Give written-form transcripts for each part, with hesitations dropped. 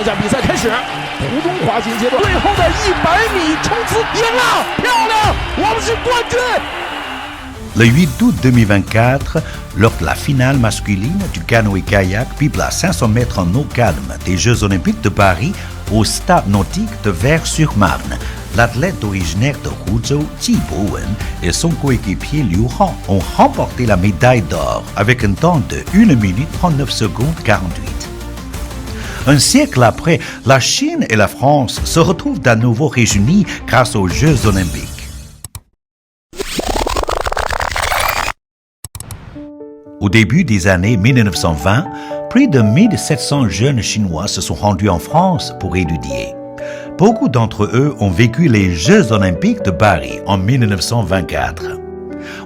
看一下比赛开始，途中滑行阶段，最后的100米冲刺赢了，漂亮，我们是冠军。Le 8 août 2024, lors de la finale masculine du canoë-kayak Pipe à 500 mètres en eau calme des Jeux Olympiques de Paris au stade nautique de Vers-sur-Marne, l'athlète originaire de Huzhou, Ji Bowen, et son coéquipier Liu Han ont remporté la médaille d'or avec un temps de 1 minute 39 secondes 48. Un siècle après, la Chine et la France se retrouvent à nouveau réunies grâce aux Jeux Olympiques. Au début des années 1920, plus de 1700 jeunes Chinois se sont rendus en France pour étudier. Beaucoup d'entre eux ont vécu les Jeux Olympiques de Paris en 1924.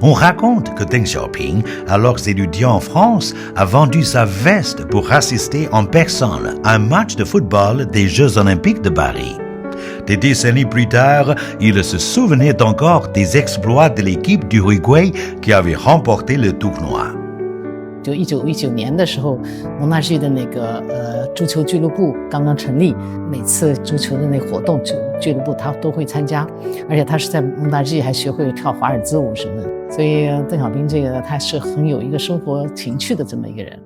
On raconte que Deng Xiaoping, alors étudiant en France, a vendu sa veste pour assister en personne à un match de football des Jeux Olympiques de Paris. Des décennies plus tard, il se souvenait encore des exploits de l'équipe d'Uruguay qui avait remporté le tournoi. 就1919年的时候，蒙大利的那个足球俱乐部刚刚成立，每次足球的那活动，俱乐部他都会参加，而且他是在蒙大利还学会跳华尔兹舞什么的，所以邓小平这个他是很有一个生活情趣的这么一个人。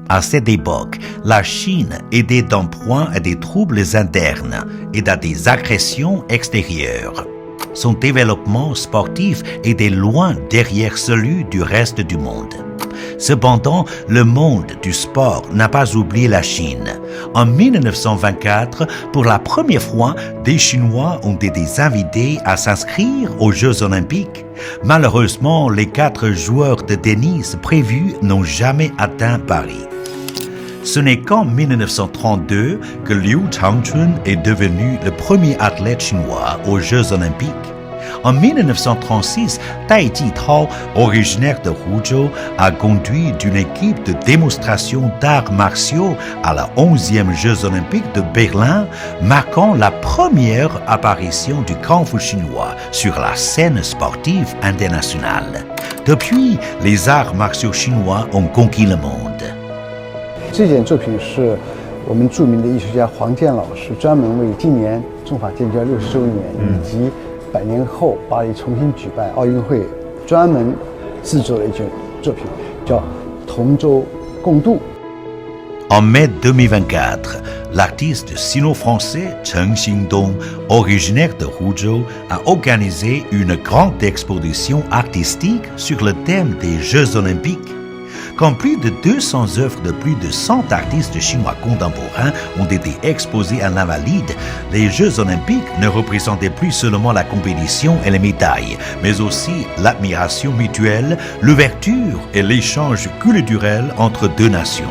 À cette époque, la Chine était en proie à des troubles internes et à des agressions extérieures. Son développement sportif était loin derrière celui du reste du monde. Cependant, le monde du sport n'a pas oublié la Chine. En 1924, pour la première fois, des Chinois ont été invités à s'inscrire aux Jeux Olympiques. Malheureusement, les 4 joueurs de tennis prévus n'ont jamais atteint Paris. Ce n'est qu'en 1932 que Liu Changchun est devenu le premier athlète chinois aux Jeux Olympiques. En 1936, Tai Jitao, originaire de Huzhou, a conduit une équipe de démonstration d'arts martiaux à la 11e Jeux Olympiques de Berlin, marquant la première apparition du kung-fu chinois sur la scène sportive internationale. Depuis, les arts martiaux chinois ont conquis le monde. 这件作品是我们著名的艺术家黄健老师专门为今年中法建交60周年以及100年后巴黎重新举办奥运会专门制作的一件作品，叫《同舟共渡》。En mai 2024, l'artiste sino-français Chen Xingdong, originaire de Huzhou, a organisé une grande exposition artistique sur le thème des Jeux Olympiques. Quand plus de 200 œuvres de plus de 100 artistes chinois contemporains ont été exposées à l'Invalide, les Jeux Olympiques ne représentaient plus seulement la compétition et les médailles, mais aussi l'admiration mutuelle, l'ouverture et l'échange culturel entre 2 nations.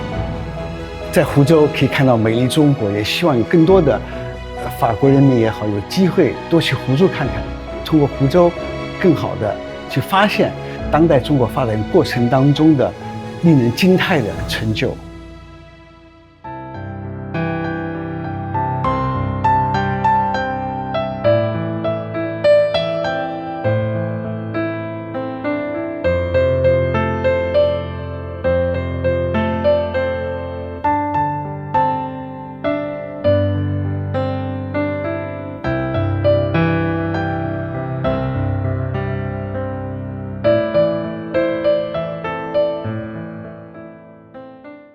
在湖州可以看到美丽中国，也希望有更多的法国人民也好，有机会多去湖州看看，通过湖州更好的去发现当代中国发展过程当中的令人惊叹的成就。